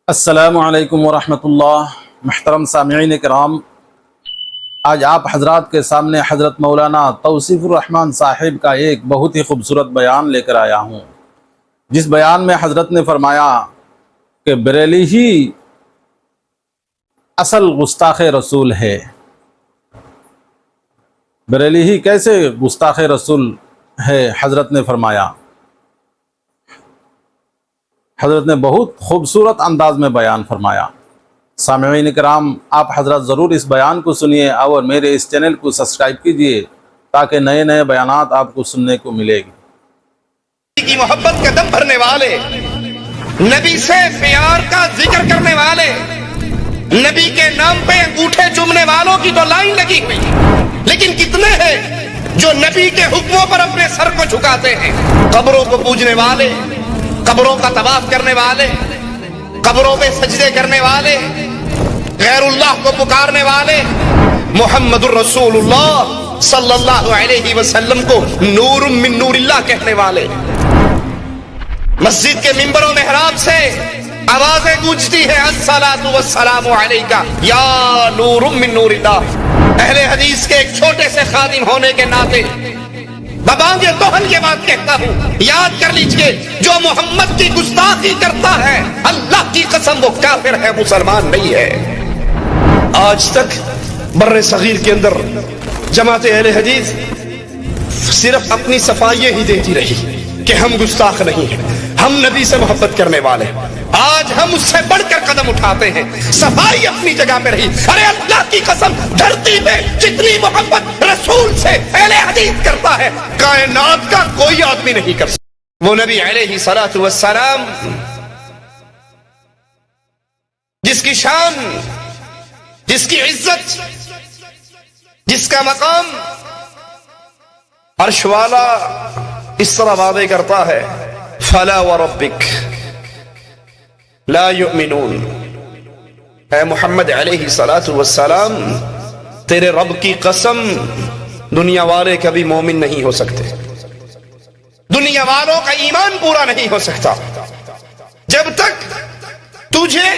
السلام علیکم ورحمۃ اللہ۔ محترم سامعین کرام، آج آپ حضرات کے سامنے حضرت مولانا توصیف الرحمن صاحب کا ایک بہت ہی خوبصورت بیان لے کر آیا ہوں، جس بیان میں حضرت نے فرمایا کہ بریلی ہی اصل گستاخ رسول ہے۔ بریلی ہی کیسے گستاخ رسول ہے؟ حضرت نے فرمایا، حضرت نے بہت خوبصورت انداز میں بیان فرمایا۔ سامعین کرام، آپ حضرات ضرور اس بیان کو سنیے اور میرے اس چینل کو سبسکرائب کیجیے تاکہ نئے نئے بیانات آپ کو سننے کو ملے گی۔ کی محبت کا دم بھرنے والے، نبی سے پیار کا ذکر کرنے والے، نبی کے نام پہ انگوٹھے چومنے والوں کی تو لائن لگی ہوئی، لیکن کتنے ہیں جو نبی کے حکموں پر اپنے سر کو جھکاتے ہیں؟ قبروں کو پوجنے والے، قبروں کا طواف کرنے والے، قبروں پہ سجدے کرنے والے، غیر اللہ کو پکارنے والے، محمد الرسول اللہ صلی اللہ علیہ وسلم کو نور من نور اللہ کہنے والے، مسجد کے منبر و محراب سے آوازیں گونجتی ہے الصلاۃ والسلام علیکہ یا نور من نور اللہ۔ اہل حدیث کے ایک چھوٹے سے خادم ہونے کے ناطے ببانگ توہن یہ بات کہتا ہوں، یاد کر لیجئے، جو محمد کی گستاخی کرتا ہے اللہ کی قسم وہ کافر ہے، مسلمان نہیں ہے۔ آج تک بر صغیر کے اندر جماعت اہل حدیث صرف اپنی صفائییں ہی دیتی رہی کہ ہم گستاخ نہیں ہیں، ہم نبی سے محبت کرنے والے۔ آج ہم اس سے بڑھ کر قدم اٹھاتے ہیں، صفائی اپنی جگہ پہ رہی۔ ارے اللہ کی قسم، دھرتی پہ جتنی محبت رسول سے اہل حدیث کرتا ہے کائنات کا کوئی آدمی نہیں کر سکتا۔ وہ نبی علیہ الصلوۃ والسلام جس کی شان، جس کی عزت، جس کا مقام عرش والا اس طرح وعدے کرتا ہے، فلا وربک لا یؤمنون، اے محمد علیہ الصلوۃ والسلام تیرے رب کی قسم دنیا والے کبھی مومن نہیں ہو سکتے، دنیا والوں کا ایمان پورا نہیں ہو سکتا جب تک تجھے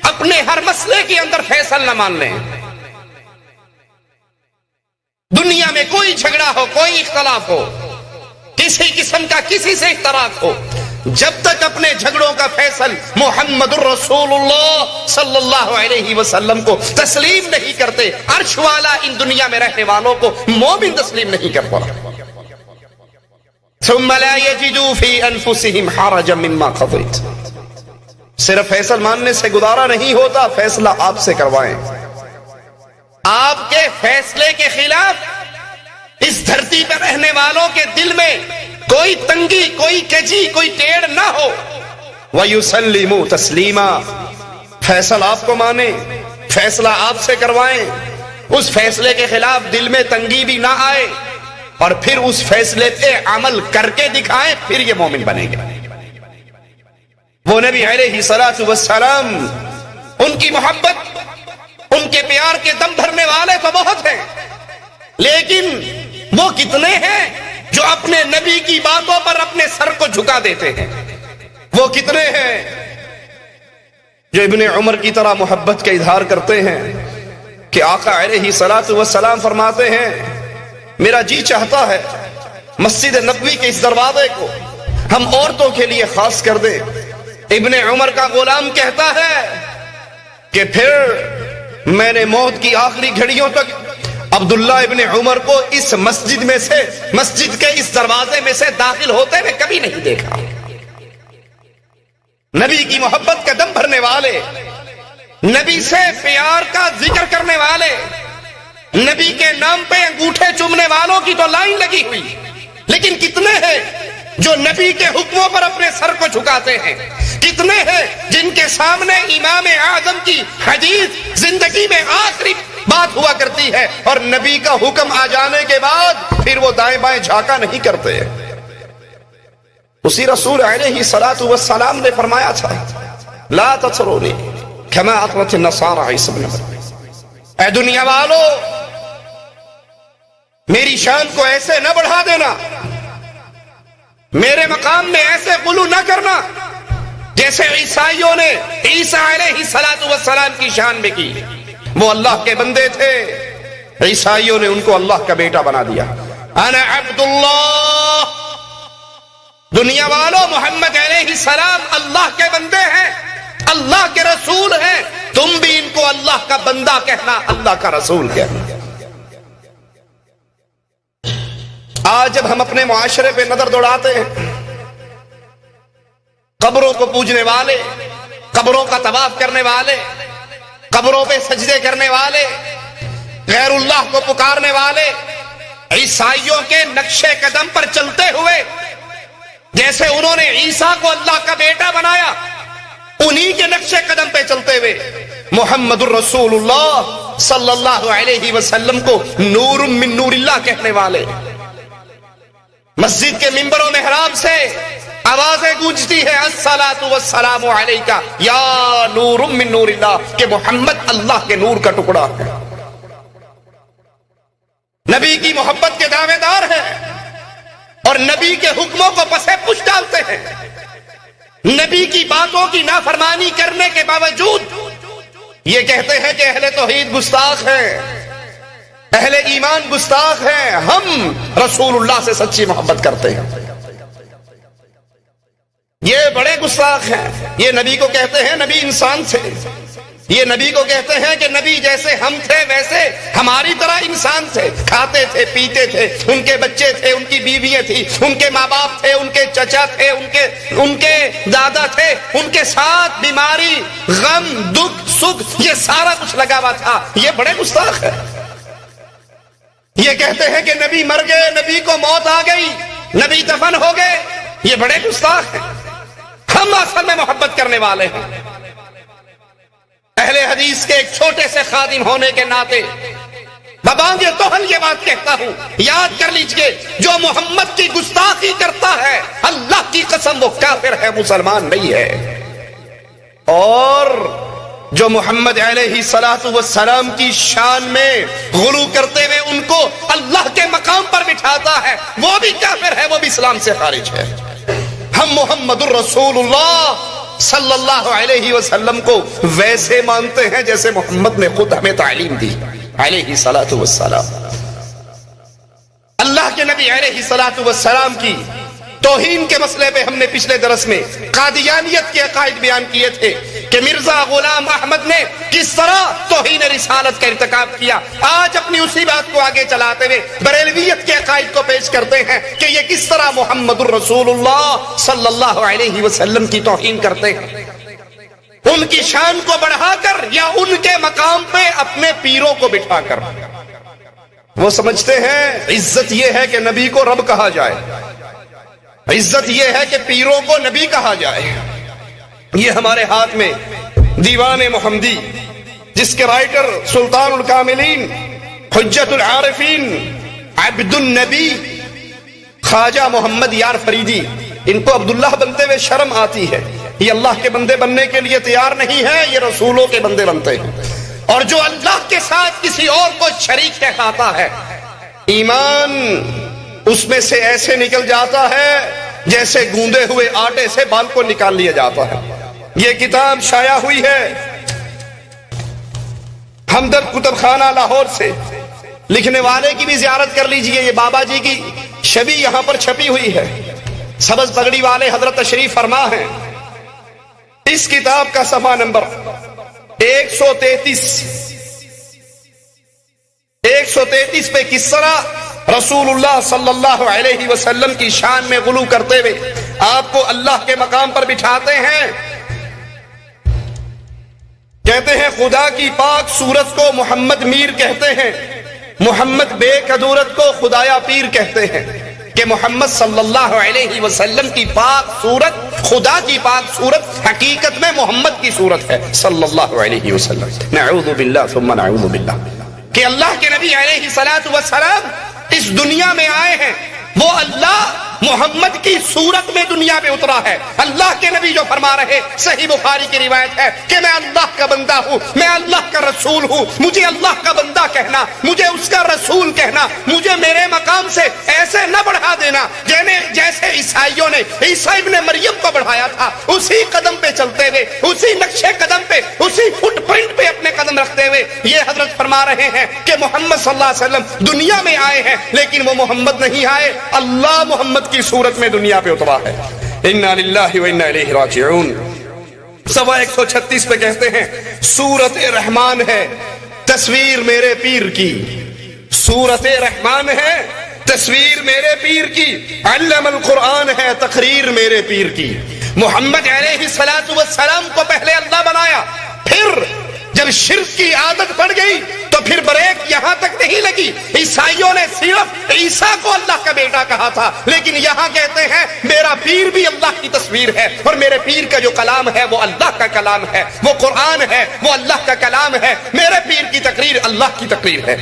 اپنے ہر مسئلے کے اندر فیصل نہ مان لیں۔ دنیا میں کوئی جھگڑا ہو، کوئی اختلاف ہو، کسی قسم کا کسی سے اختلاف ہو، جب تک اپنے جھگڑوں کا فیصل محمد الرسول اللہ صلی اللہ علیہ وسلم کو تسلیم نہیں کرتے، عرش والا ان دنیا میں رہنے والوں کو مومن تسلیم نہیں کرتا۔ ثم لا يجدوا في انفسهم حرجا مما قضيت، صرف فیصل ماننے سے گزارا نہیں ہوتا، فیصلہ آپ سے کروائیں۔ آپ کے فیصلے کے خلاف اس دھرتی پر رہنے والوں کے دل میں کوئی تنگی، کوئی کجی، کوئی ٹیڑھ نہ ہو۔ وَيُسَلِّمُوا تَسْلِيمًا، فیصلہ آپ کو مانیں، فیصلہ آپ سے کروائیں، اس فیصلے کے خلاف دل میں تنگی بھی نہ آئے، اور پھر اس فیصلے پہ عمل کر کے دکھائیں، پھر یہ مومن بنیں گے۔ وہ نبی علیہ الصلوۃ والسلام، ان کی محبت، ان کے پیار کے دم بھرنے والے تو بہت ہیں، لیکن وہ کتنے ہیں جو اپنے نبی کی باتوں پر اپنے سر کو جھکا دیتے ہیں؟ وہ کتنے ہیں جو ابن عمر کی طرح محبت کا اظہار کرتے ہیں کہ آقا علیہ الصلوۃ والسلام فرماتے ہیں میرا جی چاہتا ہے مسجد نبوی کے اس دروازے کو ہم عورتوں کے لیے خاص کر دیں۔ ابن عمر کا غلام کہتا ہے کہ پھر میں نے موت کی آخری گھڑیوں تک عبداللہ ابن عمر کو اس مسجد میں سے، مسجد کے اس دروازے میں سے داخل ہوتے ہوئے کبھی نہیں دیکھا۔ نبی کی محبت کا دم بھرنے والے، نبی سے پیار کا ذکر کرنے والے، نبی کے نام پہ انگوٹھے چومنے والوں کی تو لائن لگی ہوئی، لیکن کتنے ہیں جو نبی کے حکموں پر اپنے سر کو جھکاتے ہیں؟ کتنے ہیں جن کے سامنے امام اعظم کی حدیث زندگی میں آخری بات ہوا کرتی ہے، اور نبی کا حکم آ جانے کے بعد پھر وہ دائیں بائیں جھانکا نہیں کرتے؟ اسی رسول علیہ الصلوۃ والسلام نے فرمایا تھا لا تطرونی کما اطرت النصارى عیسی ابن مریم، اے دنیا والو میری شان کو ایسے نہ بڑھا دینا، میرے مقام میں ایسے غلو نہ کرنا جیسے عیسائیوں نے عیسیٰ علیہ السلام کی شان میں کی. وہ اللہ کے بندے تھے، عیسائیوں نے ان کو اللہ کا بیٹا بنا دیا. انا عبداللہ. دنیا والوں، محمد علیہ السلام اللہ کے بندے ہیں، اللہ کے رسول ہیں. تم بھی ان کو اللہ کا بندہ کہنا، اللہ کا رسول کہنا. آج جب ہم اپنے معاشرے پہ نظر دوڑاتے ہیں، قبروں کو پوجنے والے، قبروں کا طواف کرنے والے، قبروں پہ سجدے کرنے والے، غیر اللہ کو پکارنے والے، عیسائیوں کے نقش قدم پر چلتے ہوئے جیسے انہوں نے عیسیٰ کو اللہ کا بیٹا بنایا، انہی کے نقش قدم پہ چلتے ہوئے محمد الرسول اللہ صلی اللہ علیہ وسلم کو نور من نور اللہ کہنے والے، مسجد کے منبر و محراب سے آوازیں گونجتی ہے الصلاۃ والسلام علیکہ یا نور من نور اللہ، کہ محمد اللہ کے نور کا ٹکڑا ہے، نبی کی محبت کے دعوے دار ہیں، اور نبی کے حکموں کو پسے پش ڈالتے ہیں. نبی کی باتوں کی نافرمانی کرنے کے باوجود یہ کہتے ہیں کہ اہل توحید گستاخ ہیں، اہل ایمان گستاخ ہیں، ہم رسول اللہ سے سچی محبت کرتے ہیں. یہ بڑے گستاخ ہیں. یہ نبی کو کہتے ہیں نبی انسان تھے، یہ نبی کو کہتے ہیں کہ نبی جیسے ہم تھے ویسے ہماری طرح انسان تھے، کھاتے تھے، پیتے تھے، ان کے بچے تھے، ان کی بیویاں تھی، ان کے ماں باپ تھے، ان کے چچا تھے، ان کے دادا تھے، ان کے ساتھ بیماری، غم، دکھ، سکھ، یہ سارا کچھ لگا ہوا تھا. یہ بڑے گستاخ ہیں. یہ کہتے ہیں کہ نبی مر گئے، نبی کو موت آ گئی، نبی دفن ہو گئے. یہ بڑے گستاخ ہیں. ہم اصل میں محبت کرنے والے ہیں. اہل حدیث کے ایک چھوٹے سے خادم ہونے کے ناطے ببانگ توہل یہ بات کہتا ہوں، یاد کر لیجئے، جو محمد کی گستاخی کرتا ہے اللہ کی قسم وہ کافر ہے، مسلمان نہیں ہے. اور جو محمد علیہ السلام کی شان میں غلو کرتے ہوئے ان کو اللہ کے مقام پر بٹھاتا ہے، وہ بھی کافر ہے، وہ بھی اسلام سے خارج ہے. ہم محمد الرسول اللہ صلی اللہ علیہ وسلم کو ویسے مانتے ہیں جیسے محمد نے خود ہمیں تعلیم دی علیہ السلام. اللہ کے نبی علیہ السلام کی توہین کے مسئلے پہ ہم نے پچھلے درس میں قادیانیت کے عقائد بیان کیے تھے کہ مرزا غلام احمد نے کس طرح توہین رسالت کا ارتکاب کیا. آج اپنی اسی بات کو آگے چلاتے ہوئے بریلویت کے عقائد کو پیش کرتے ہیں کہ یہ کس طرح محمد الرسول اللہ صلی اللہ علیہ وسلم کی توہین کرتے ہیں، ان کی شان کو بڑھا کر یا ان کے مقام پہ اپنے پیروں کو بٹھا کر. وہ سمجھتے ہیں عزت یہ ہے کہ نبی کو رب کہا جائے، عزت یہ ہے کہ پیروں کو نبی کہا جائے. یہ ہمارے ہاتھ میں دیوان محمدی، جس کے رائٹر سلطان الکاملین، حجت العارفین، عبد النبی خواجہ محمد یار فریدی، ان کو عبداللہ بنتے ہوئے شرم آتی ہے. یہ اللہ کے بندے بننے کے لیے تیار نہیں ہے، یہ رسولوں کے بندے بنتے ہیں. اور جو اللہ کے ساتھ کسی اور کو شریک کہلاتا ہے، ایمان اس میں سے ایسے نکل جاتا ہے جیسے گوندے ہوئے آٹے سے بال کو نکال لیا جاتا ہے. یہ کتاب شائع ہوئی ہے ہمدرد کتب خانہ لاہور سے. لکھنے والے کی بھی زیارت کر لیجئے، یہ بابا جی کی شبیہ یہاں پر چھپی ہوئی ہے. سبز پگڑی والے حضرت تشریف فرما ہیں. اس کتاب کا صفحہ نمبر 133 پہ کس طرح رسول اللہ صلی اللہ علیہ وسلم کی شان میں غلو کرتے ہوئے آپ کو اللہ کے مقام پر بٹھاتے ہیں. کہتے ہیں خدا کی پاک صورت کو محمد میر کہتے ہیں، محمد بے قدورت کو خدایا پیر کہتے ہیں. کہ محمد صلی اللہ علیہ وسلم کی پاک صورت، خدا کی پاک صورت حقیقت میں محمد کی صورت ہے صلی اللہ علیہ وسلم. نعوذ باللہ ثم نعوذ باللہ. کہ اللہ کے نبی علیہ السلام اس دنیا میں آئے ہیں وہ اللہ محمد کی صورت میں دنیا میں اترا ہے. اللہ کے نبی جو فرما رہے, صحیح بخاری کی روایت ہے کہ میں اللہ کا بندہ ہوں, میں اللہ کا رسول ہوں, مجھے اللہ کا بندہ کہنا, مجھے اس کا رسول کہنا, مجھے میرے مقام سے ایسے نہ بڑھا دینا جیسے عیسائیوں نے عیسیٰ ابن مریم کو بڑھایا تھا. اسی قدم پہ چلتے ہوئے, اسی نقشے قدم پہ, اسی فٹ پرنٹ پہ اپنے قدم رکھتے ہوئے یہ حضرت فرما رہے ہیں کہ محمد صلی اللہ علیہ وسلم دنیا میں آئے ہیں, لیکن وہ محمد نہیں آئے, اللہ محمد کی صورت میں دنیا پہ اترا ہے. انا للہ و انا الیہ راجعون. سوا 136 پہ کہتے ہیں سورت رحمان ہے تصویر میرے پیر کی, سورت رحمان ہے تصویر میرے پیر کی, علم القرآن ہے تقریر میرے پیر کی. محمد علیہ السلام کو پہلے اللہ بنایا, پھر جب شرک کی عادت پڑ گئی تو پھر بریک یہاں تک نہیں لگی. عیسائیوں نے صرف عیسیٰ کو اللہ کا بیٹا کہا تھا, لیکن یہاں کہتے ہیں میرا پیر بھی اللہ کی تصویر ہے, اور میرے پیر کا جو کلام ہے وہ اللہ کا کلام ہے, وہ قرآن ہے, وہ اللہ کا کلام ہے. میرے پیر کی تقریر اللہ کی تقریر ہے.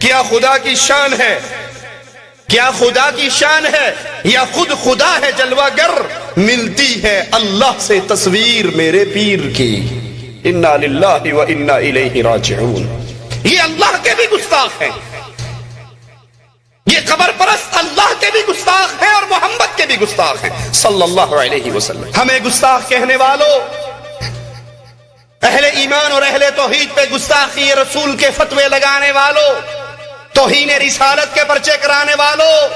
کیا خدا کی شان ہے, کیا خدا کی شان ہے, یا خود خدا ہے جلوہ گر, ملتی ہے اللہ سے تصویر میرے پیر کی. انا للہ و انا الیہ راجعون. یہ اللہ کے بھی گستاخ ہیں, یہ قبر پرست اللہ کے بھی گستاخ ہیں اور محمد کے بھی گستاخ ہیں صلی اللہ علیہ وسلم. ہمیں گستاخ کہنے والوں, اہل ایمان اور اہل توحید پہ گستاخی رسول کے فتوے لگانے والوں, توہین رسالت کے پرچے کرانے والوں,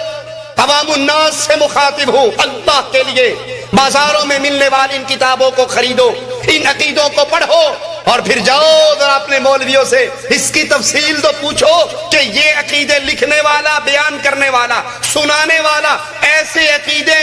عوام الناس سے مخاطب ہو, اللہ کے لیے بازاروں میں ملنے والی ان کتابوں کو خریدو, ان عقیدوں کو پڑھو, اور پھر جاؤ ذرا اپنے مولویوں سے اس کی تفصیل تو پوچھو کہ یہ عقیدے لکھنے والا, بیان کرنے والا, سنانے والا, ایسے عقیدے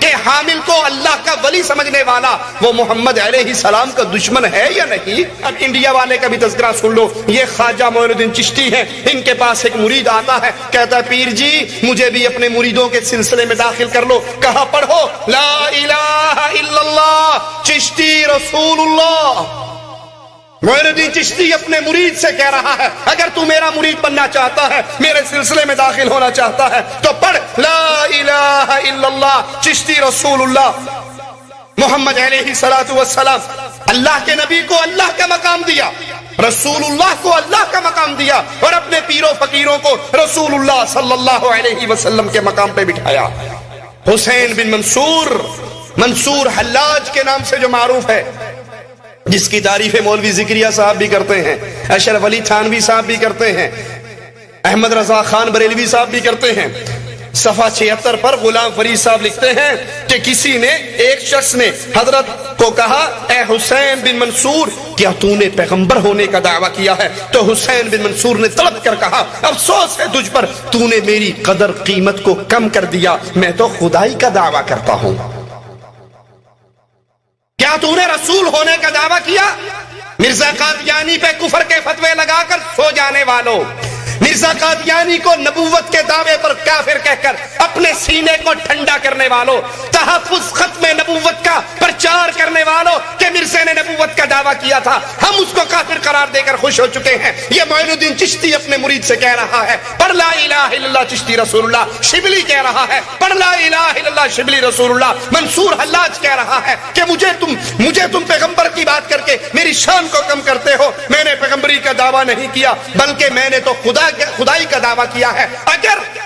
کے حامل کو اللہ کا ولی سمجھنے والا, وہ محمد علیہ السلام کا دشمن ہے یا نہیں؟ اب انڈیا والے کا بھی تذکرہ سن لو. یہ خواجہ معین الدین چشتی ہیں, ان کے پاس ایک مرید آتا ہے, کہتا ہے پیر جی مجھے بھی اپنے مریدوں کے سلسلے میں داخل کر لو. کہا پڑھو لا الہ الا اللہ چشتی رسول اللہ. معین الدین چشتی اپنے مرید سے کہہ رہا ہے اگر تو میرا مرید بننا چاہتا ہے, میرے سلسلے میں داخل ہونا چاہتا ہے, تو پڑھ لا الہ الا اللہ چشتی رسول اللہ. محمد علیہ السلام اللہ کے نبی کو اللہ کا مقام دیا, رسول اللہ کو اللہ کا مقام دیا, اور اپنے پیروں فقیروں کو رسول اللہ صلی اللہ علیہ وسلم کے مقام پہ بٹھایا. حسین بن منصور حلاج کے نام سے جو معروف ہے, جس کی تعریف مولوی ذکریہ صاحب بھی کرتے ہیں, اشرف علی تھانوی صاحب بھی کرتے ہیں, احمد رضا خان بریلوی صاحب بھی کرتے ہیں. صفحہ 76 پر غلام فرید صاحب لکھتے ہیں کہ کسی نے, ایک شخص نے حضرت کو کہا اے حسین بن منصور کیا تو نے پیغمبر ہونے کا دعویٰ کیا ہے؟ تو حسین بن منصور نے طلب کر کہا افسوس ہے تجھ پر, تو نے میری قدر قیمت کو کم کر دیا, میں تو خدائی کا دعویٰ کرتا ہوں. کیا تو نے رسول ہونے کا دعویٰ کیا؟ مرزا قادیانی پہ کفر کے فتوے لگا کر سو جانے والوں, مرزا قادیانی کو نبوت کے دعوے پر کافر کہہ کر اپنے سینے کو ٹھنڈا کرنے والوں, تحفظ ختم نبوت کا پرچار کرنے والوں کہ مرزا نے نبوت کا دعویٰ کیا تھا, ہم اس کو کافر قرار دے کر خوش ہو چکے ہیں. یہ معین الدین چشتی اپنے مرید سے کہہ رہا ہے پڑھ لا الہ الا اللہ چشتی رسول اللہ. شبلی کہہ رہا ہے پڑھ لا الہ الا اللہ شبلی رسول اللہ. منصور حلاج کہہ رہا ہے کہ مجھے تم پیغمبر کی بات کر کے میری شان کو کم کرتے ہو, میں نے پیغمبری کا دعویٰ نہیں کیا بلکہ میں نے تو خدائی کا دعویٰ کیا ہے.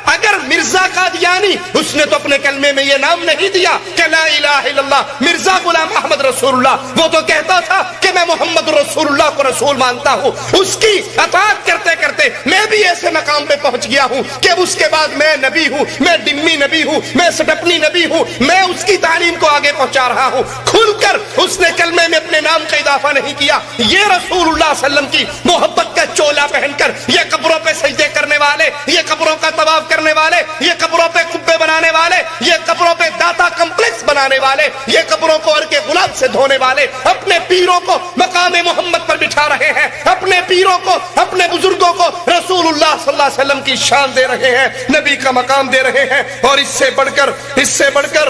اگر مرزا قادیانی, اس نے تو اپنے کلمے میں یہ نام نہیں دیا کہ لا الہ الا اللہ مرزا غلام احمد رسول اللہ, وہ تو کہتا تھا کہ میں محمد رسول اللہ کو رسول مانتا ہوں. اس کی اطاعت کرتے کرتے میں بھی ایسے مقام پہ پہنچ گیا ہوں کہ اس کے بعد میں نبی ہوں, میں ڈمی نبی ہوں, میں سٹپنی نبی ہوں, میں اس کی تعلیم کو آگے پہنچا رہا ہوں. کھل کر اس نے کلمے میں اپنے نام کا اضافہ نہیں کیا. یہ رسول اللہ صلی اللہ علیہ وسلم کی محبت کا چولا پہن کر یہ قبروں پہ سجدے کرنے والے, یہ قبروں کا طواف کرنے والے, یہ قبروں پہ قبے بنانے والے, یہ قبروں پہ داتا کمپلیکس بنانے والے, یہ قبروں کو اور کے گلاب سے دھونے والے اپنے پیروں کو مقام محمد پر بٹھا رہے ہیں, اپنے پیروں کو, اپنے بزرگوں کو رسول اللہ صلی اللہ علیہ وسلم کی شان دے رہے ہیں, نبی کا مقام دے رہے ہیں. اور اس سے بڑھ کر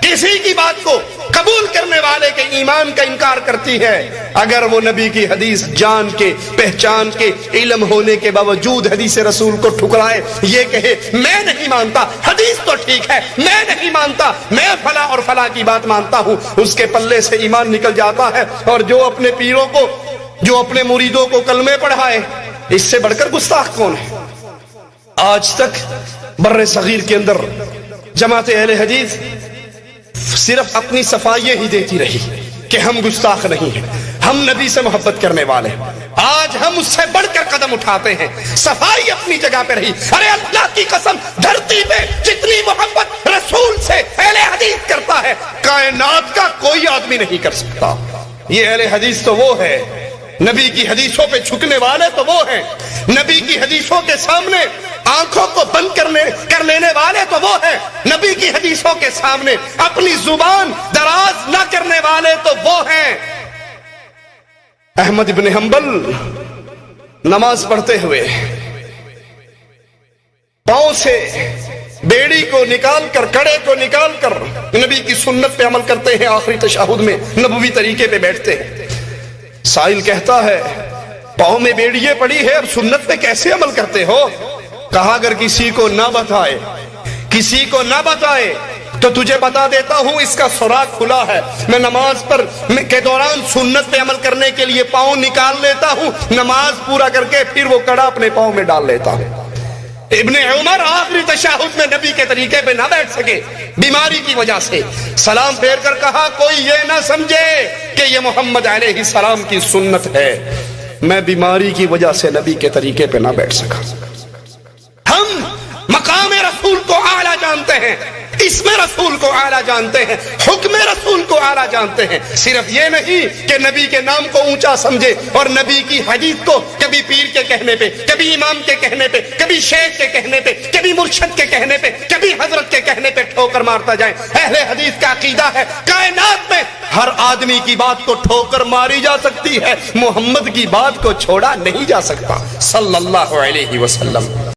کسی کی بات کو قبول کرنے والے کے ایمان کا انکار کرتی ہے، اگر وہ نبی کی حدیث جان کے، پہچان کے، علم ہونے کے باوجود حدیث رسول کو ٹھکرائے، یہ کہے میں نہیں مانتا، حدیث تو ٹھیک ہے، میں نہیں مانتا، میں فلاں اور فلاں کی بات مانتا ہوں، اس کے پلے سے ایمان نکل جاتا ہے۔ اور جو اپنے پیروں کو، جو اپنے مریدوں کو کلمے پڑھائے، اس سے بڑھ کر گستاخ کون ہے؟ آج تک بر صغیر کے اندر جماعت اہل حدیث صرف اپنی صفائیاں ہی دیتی رہی کہ ہم گستاخ نہیں ہیں، ہم نبی سے محبت کرنے والے ہیں۔ آج ہم اس سے بڑھ کر قدم اٹھاتے ہیں، صفائی اپنی جگہ پہ رہی۔ ارے اللہ کی قسم، دھرتی پہ جتنی محبت رسول سے اہل حدیث کرتا ہے، کائنات کا کوئی آدمی نہیں کر سکتا۔ یہ اہل حدیث تو وہ ہے، نبی کی حدیثوں پہ جھکنے والے تو وہ ہیں، نبی کی حدیثوں کے سامنے آنکھوں کو بند کر لینے والے تو وہ ہیں، نبی کی حدیثوں کے سامنے اپنی زبان دراز نہ کرنے والے تو وہ ہیں۔ احمد بن حنبل نماز پڑھتے ہوئے پاؤں سے بیڑی کو نکال کر، کڑے کو نکال کر نبی کی سنت پہ عمل کرتے ہیں، آخری تشہد میں نبوی طریقے پہ بیٹھتے ہیں۔ سائل کہتا ہے پاؤں میں بیڑیے پڑی ہے اور سنت پہ کیسے عمل کرتے ہو؟ کہا اگر کسی کو نہ بتائے تو تجھے بتا دیتا ہوں، اس کا سوراخ کھلا ہے۔ میں نماز کے دوران سنت پہ عمل کرنے کے لیے پاؤں نکال لیتا ہوں، نماز پورا کر کے پھر وہ کڑا اپنے پاؤں میں ڈال لیتا ہوں۔ ابن عمر آخری تشہد میں نبی کے طریقے پہ نہ بیٹھ سکے بیماری کی وجہ سے، سلام پھیر کر کہا کوئی یہ نہ سمجھے کہ یہ محمد علیہ السلام کی سنت ہے، میں بیماری کی وجہ سے نبی کے طریقے پہ نہ بیٹھ سکا۔ ہم مقام رسول کو اعلیٰ جانتے ہیں، اسم رسول کو اعلیٰ جانتے ہیں، حکم رسول کو اعلیٰ جانتے ہیں۔ صرف یہ نہیں کہ نبی کے نام کو اونچا سمجھے اور نبی کی حدیث کو کبھی پیر کے کہنے پہ، کبھی امام کے کہنے پہ، کبھی شیخ کے کہنے پہ، کبھی مرشد کے کہنے پہ، کبھی حضرت کے کہنے پہ ٹھوکر مارتا جائے۔ اہل حدیث کا عقیدہ ہے کائنات میں ہر آدمی کی بات کو ٹھوکر ماری جا سکتی ہے، محمد کی بات کو چھوڑا نہیں جا سکتا صلی اللہ علیہ وسلم۔